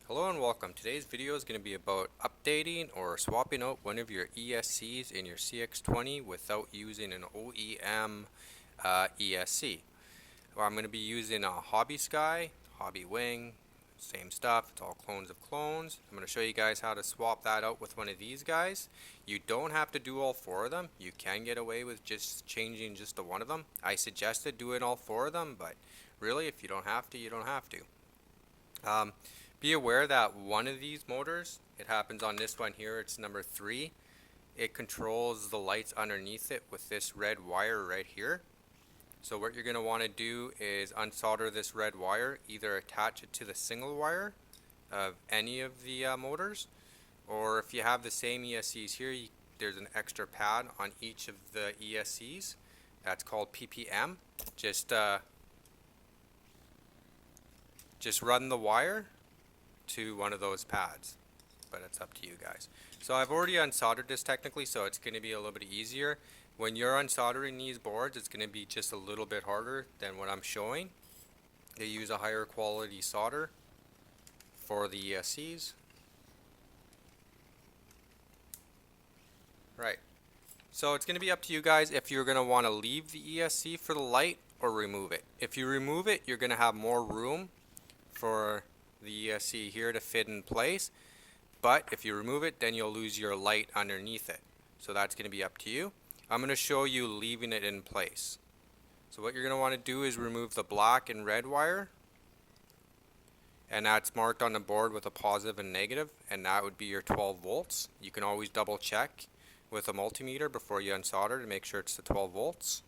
Hello and welcome. Today's video is going to be about updating or swapping out one of your ESCs in your CX20 without using an OEM ESC. Well, I'm going to be using a hobbysky, hobbywing, same stuff. It's all clones of clones. I'm going to show you guys how to swap that out with one of these guys. You don't have to do all four of them. You can get away with just changing just the one of them. I suggested doing all four of them, but really if you don't have to, you don't have to. Be aware that one of these motors, it happens on this one here, it's number 3. It controls the lights underneath it with this red wire right here. So what you're going to want to do is unsolder this red wire, either attach it to the single wire of any of the motors, or if you have the same ESCs here, there's an extra pad on each of the ESCs. That's called PPM. Just run the wire to one of those pads, but it's up to you guys. So I've already unsoldered this technically, so it's going to be a little bit easier. When you're unsoldering these boards, it's going to be just a little bit harder than what I'm showing. They use a higher quality solder for the ESCs. Right. So it's going to be up to you guys if you're going to want to leave the ESC for the light or remove it. If you remove it, you're going to have more room for the ESC here to fit in place, but if you remove it, then you'll lose your light underneath it. So that's going to be up to you. I'm going to show you leaving it in place. So what you're going to want to do is remove the black and red wire, and that's marked on the board with a positive and negative, and that would be your 12 volts. You can always double check with a multimeter before you unsolder to make sure it's the 12 volts.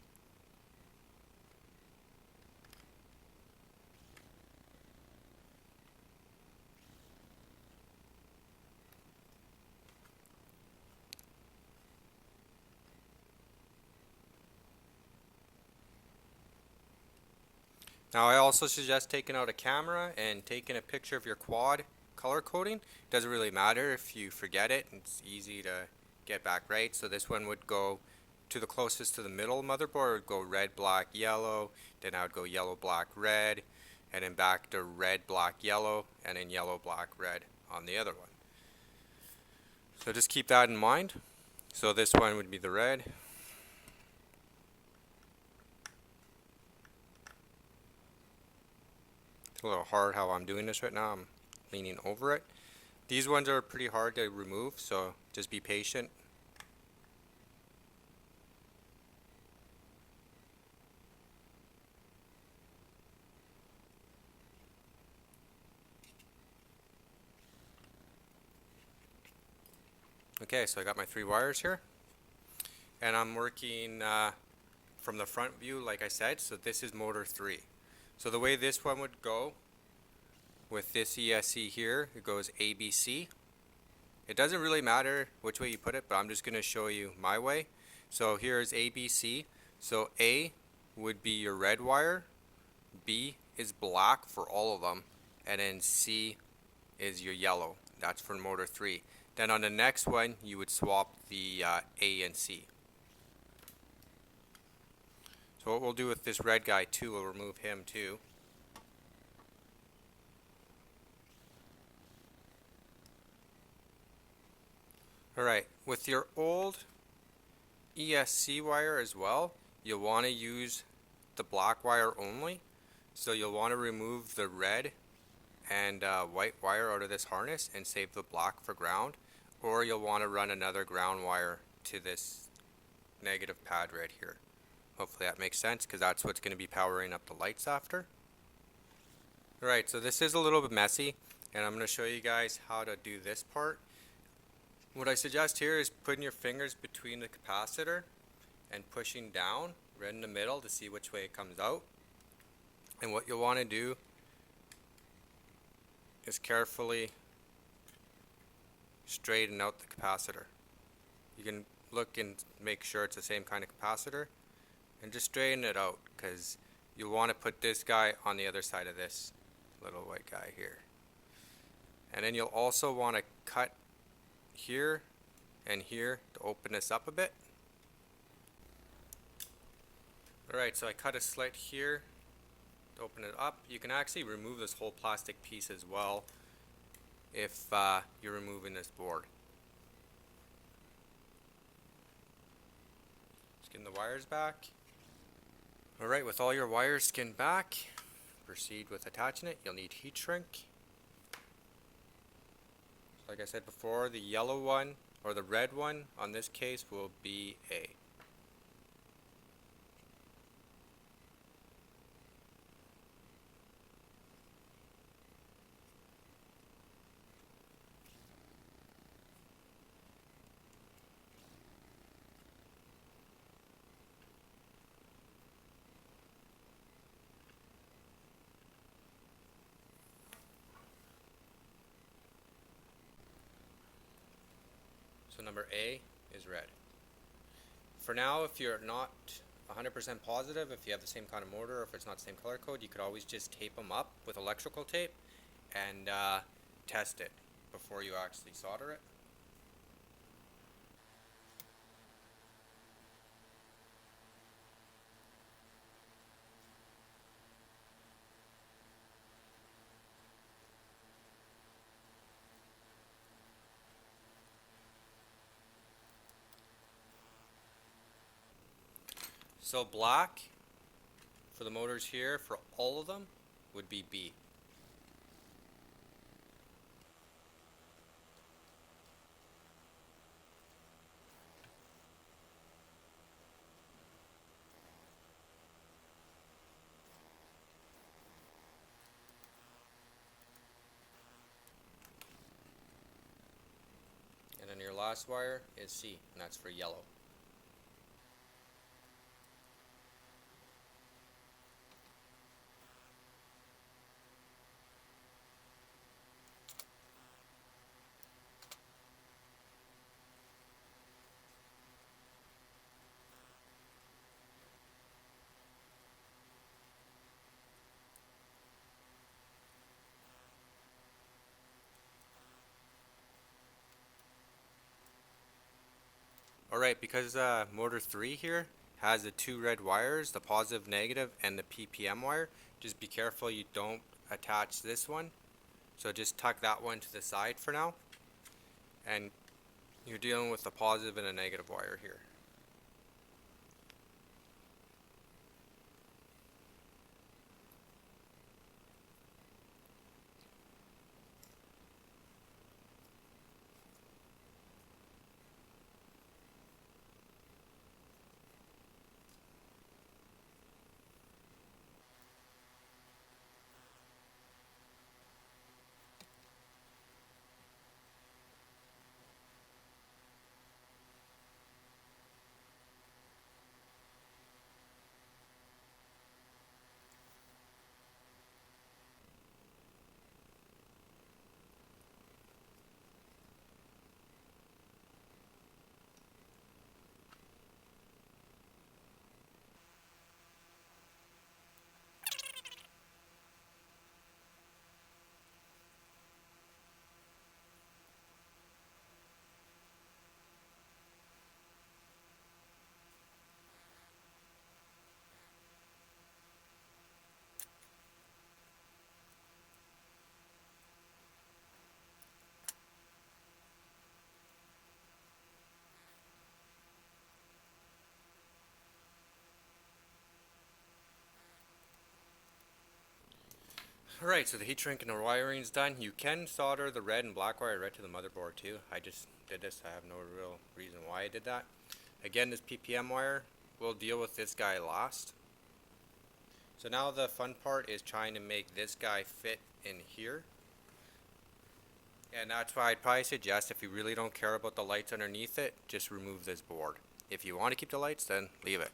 Now I also suggest taking out a camera and taking a picture of your quad color coding. It doesn't really matter if you forget it, it's easy to get back right. So this one would go to the closest to the middle motherboard, would go red, black, yellow, then I would go yellow, black, red, and then back to red, black, yellow, and then yellow, black, red on the other one. So just keep that in mind. So this one would be the red. It's a little hard how I'm doing this right now. I'm leaning over it. These ones are pretty hard to remove, so just be patient. Okay, so I got my 3 wires here, and I'm working from the front view like I said, so this is motor 3. So the way this one would go with this ESC here, it goes ABC. It doesn't really matter which way you put it, but I'm just going to show you my way. So here's ABC. So A would be your red wire, B is black for all of them, and then C is your yellow. That's for motor 3. Then on the next one, you would swap the A and C. So what we'll do with this red guy too, we'll remove him too. Alright, with your old ESC wire as well, you'll want to use the black wire only. So you'll want to remove the red and white wire out of this harness and save the black for ground. Or you'll want to run another ground wire to this negative pad right here. Hopefully that makes sense, because that's what's going to be powering up the lights after. Alright, so this is a little bit messy, and I'm going to show you guys how to do this part. What I suggest here is putting your fingers between the capacitor and pushing down right in the middle to see which way it comes out. And what you'll want to do is carefully straighten out the capacitor. You can look and make sure it's the same kind of capacitor, and just straighten it out, because you'll want to put this guy on the other side of this little white guy here. And then you'll also want to cut here and here to open this up a bit. Alright, so I cut a slit here to open it up. You can actually remove this whole plastic piece as well if you're removing this board. Skin the wires back. Alright, with all your wires skinned back, proceed with attaching it. You'll need heat shrink. Like I said before, the yellow one or the red one on this case will be A. So number A is red. For now, if you're not 100% positive, if you have the same kind of motor or if it's not the same color code, you could always just tape them up with electrical tape and test it before you actually solder it. So black for the motors here, for all of them, would be B. And then your last wire is C, and that's for yellow. Alright, because motor 3 here has the two red wires, the positive, negative, and the ppm wire, just be careful you don't attach this one. So just tuck that one to the side for now. And you're dealing with a positive and a negative wire here. Alright, so the heat shrink and the wiring is done. You can solder the red and black wire right to the motherboard too. I just did this. I have no real reason why I did that. Again, this ppm wire, we'll deal with this guy last. So now the fun part is trying to make this guy fit in here. And that's why I'd probably suggest, if you really don't care about the lights underneath it, just remove this board. If you want to keep the lights, then leave it.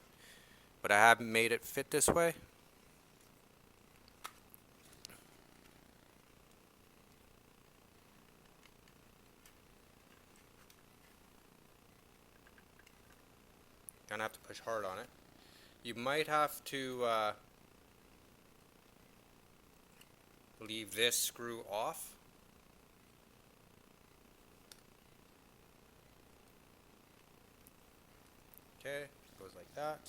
But I haven't made it fit this way. Gonna have to push hard on it. You might have to leave this screw off. Okay, goes like that.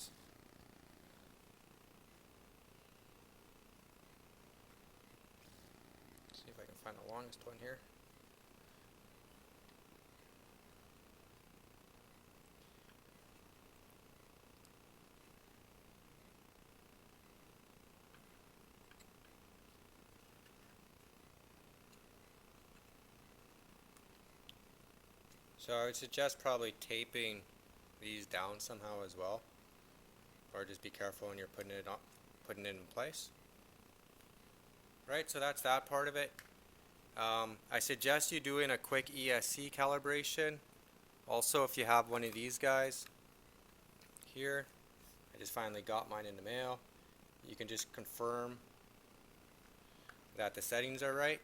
See if I can find the longest one here. So I would suggest probably taping these down somehow as well, or just be careful when you're putting it in place. Right, so that's that part of it. I suggest you doing a quick ESC calibration. Also, if you have one of these guys here, I just finally got mine in the mail. You can just confirm that the settings are right.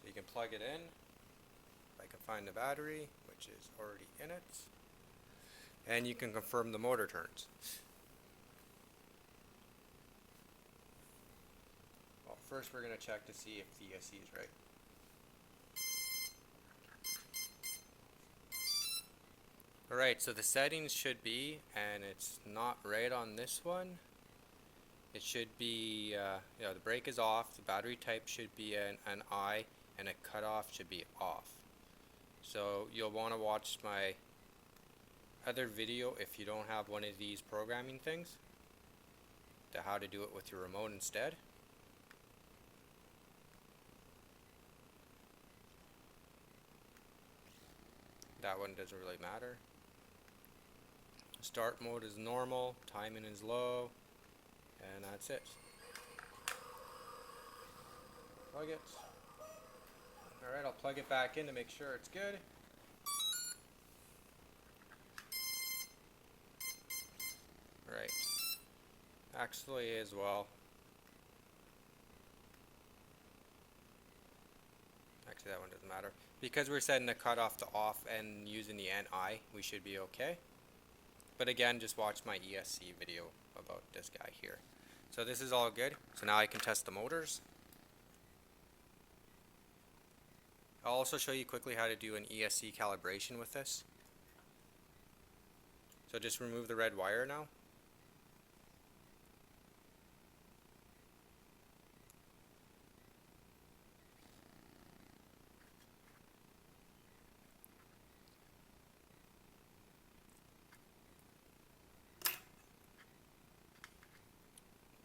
So you can plug it in. If I can find the battery, which is already in it. And you can confirm the motor turns. Well, first we're going to check to see if the ESC is right. Alright, so the settings should be, and it's not right on this one. It should be, the brake is off, the battery type should be an I, and a cutoff should be off. So you'll want to watch my other video if you don't have one of these programming things, to how to do it with your remote instead. That one doesn't really matter. Start mode is normal, timing is low, and that's it. Plug it. Alright, I'll plug it back in to make sure it's good. Right. Actually as well. Actually that one doesn't matter. Because we're setting the cutoff to off and using the NI, we should be okay. But again, just watch my ESC video about this guy here. So this is all good. So now I can test the motors. I'll also show you quickly how to do an ESC calibration with this. So just remove the red wire now.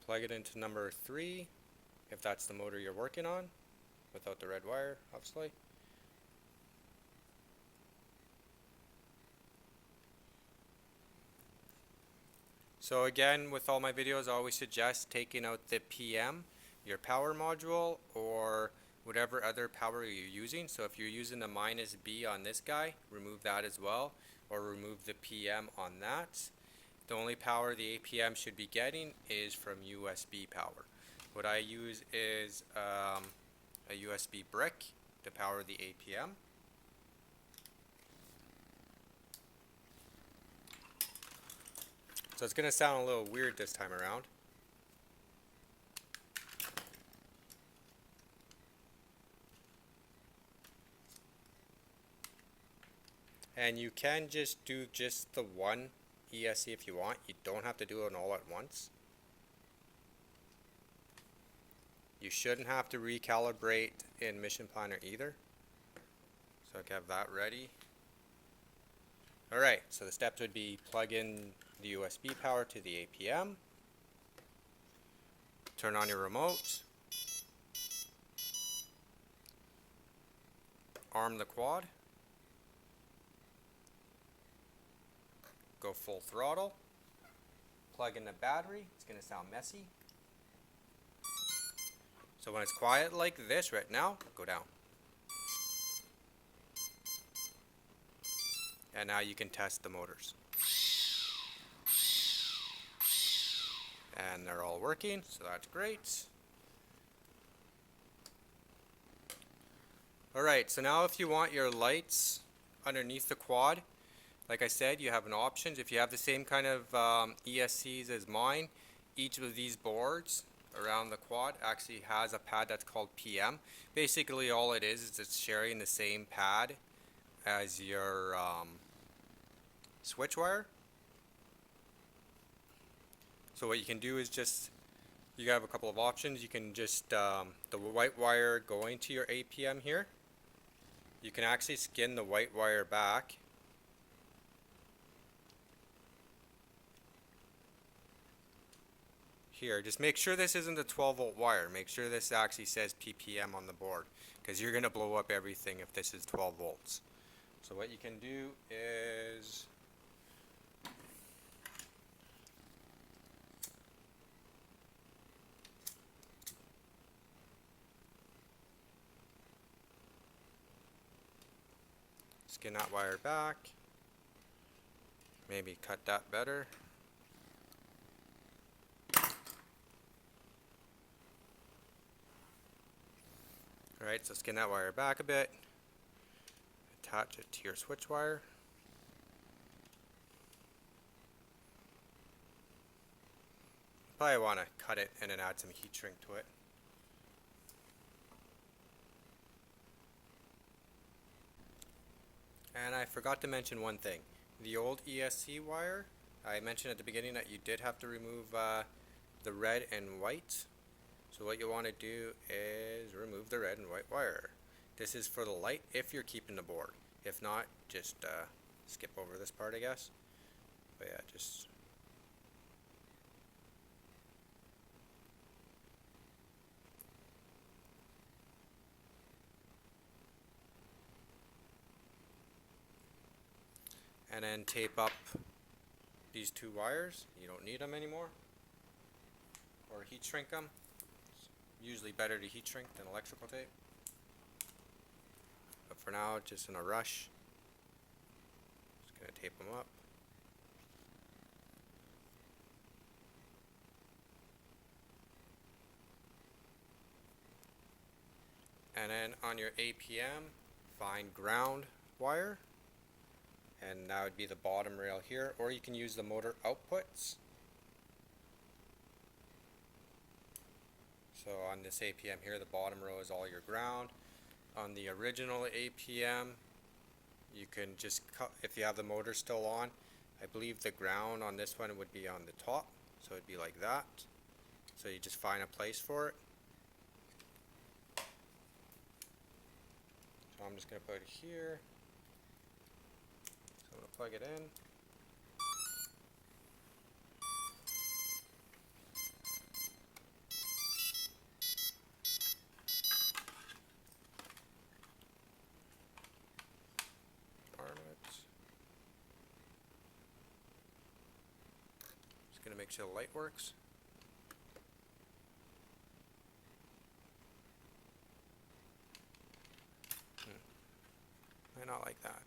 Plug it into number 3, if that's the motor you're working on, without the red wire, obviously. So again, with all my videos, I always suggest taking out the PM, your power module, or whatever other power you're using. So if you're using the -B on this guy, remove that as well, or remove the PM on that. The only power the APM should be getting is from USB power. What I use is a USB brick to power the APM. So it's going to sound a little weird this time around. And you can just do just the one ESC if you want. You don't have to do it all at once. You shouldn't have to recalibrate in Mission Planner either. So I can have that ready. Alright, so the steps would be plug in the USB power to the APM. Turn on your remote. Arm the quad. Go full throttle. Plug in the battery. It's going to sound messy. So when it's quiet like this right now, go down. And now you can test the motors. And they're all working, so that's great. Alright, so now if you want your lights underneath the quad, like I said, you have an option. If you have the same kind of ESCs as mine, each of these boards around the quad actually has a pad that's called PM. Basically all it is it's sharing the same pad as your switch wire. So what you can do is just, you have a couple of options. You can just, the white wire going to your APM here, you can actually skin the white wire back. Here, just make sure this isn't a 12 volt wire. Make sure this actually says PPM on the board, because you're going to blow up everything if this is 12 volts. So what you can do is skin that wire back, maybe cut that better. Alright, so skin that wire back a bit, attach it to your switch wire. Probably want to cut it and then add some heat shrink to it. And I forgot to mention one thing. The old ESC wire, I mentioned at the beginning that you did have to remove the red and white. So what you want to do is remove the red and white wire. This is for the light if you're keeping the board. If not, just skip over this part, I guess. But yeah, just and then tape up these two wires. You don't need them anymore, or heat shrink them. It's usually better to heat shrink than electrical tape, but for now, just in a rush, just gonna tape them up. And then on your APM, find ground wire, and that would be the bottom rail here, or you can use the motor outputs. So on this APM here, the bottom row is all your ground. On the original APM, you can just cut, if you have the motor still on, I believe the ground on this one would be on the top, so it'd be like that. So you just find a place for it. So I'm just going to put it here. So I'm going to plug it in. Just going to make sure the light works. Might not like that.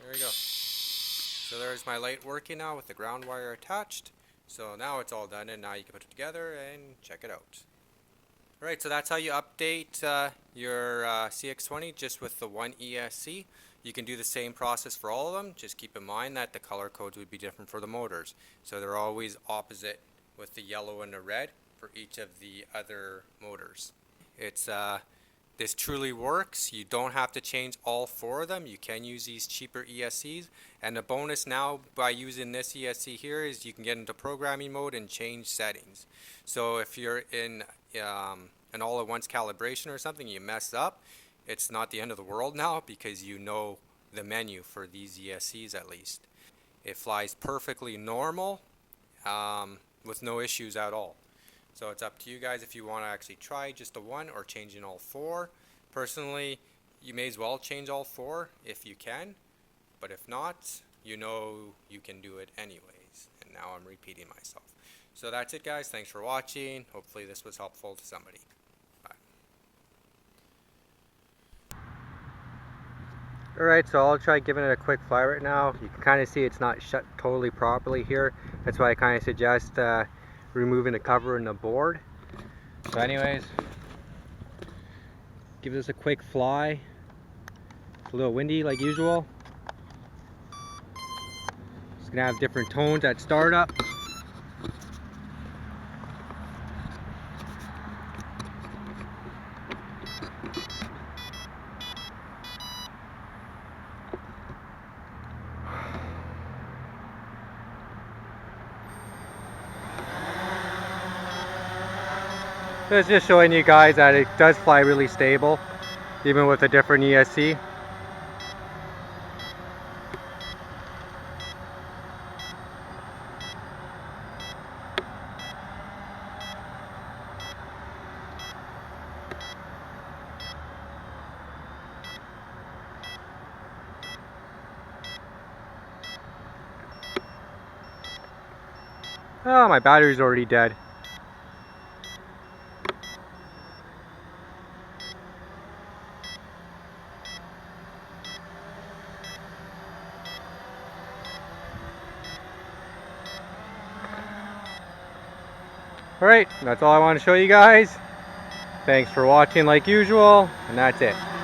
There we go. So there's my light working now with the ground wire attached. So now it's all done, and now you can put it together and check it out. Alright, so that's how you update your CX20 just with the one ESC. You can do the same process for all of them. Just keep in mind that the color codes would be different for the motors. So they're always opposite with the yellow and the red for each of the other motors. It's this truly works. You don't have to change all four of them. You can use these cheaper ESCs, and the bonus now by using this ESC here is you can get into programming mode and change settings. So if you're in an all-at-once calibration or something, you mess up, it's not the end of the world now because you know the menu for these ESCs at least. It flies perfectly normal with no issues at all. So it's up to you guys if you want to actually try just the one or changing all four. Personally, you may as well change all four if you can, but if not, you know you can do it anyways. And now I'm repeating myself. So that's it, guys. Thanks for watching. Hopefully this was helpful to somebody. Bye. Alright, so I'll try giving it a quick fly right now. You can kind of see it's not shut totally properly here. That's why I kind of suggest removing the cover and the board. So anyways, give this a quick fly. It's a little windy like usual. It's gonna have different tones at startup. So it's just showing you guys that it does fly really stable, even with a different ESC. Oh, my battery's already dead. Alright, that's all I want to show you guys. Thanks for watching like usual, and that's it.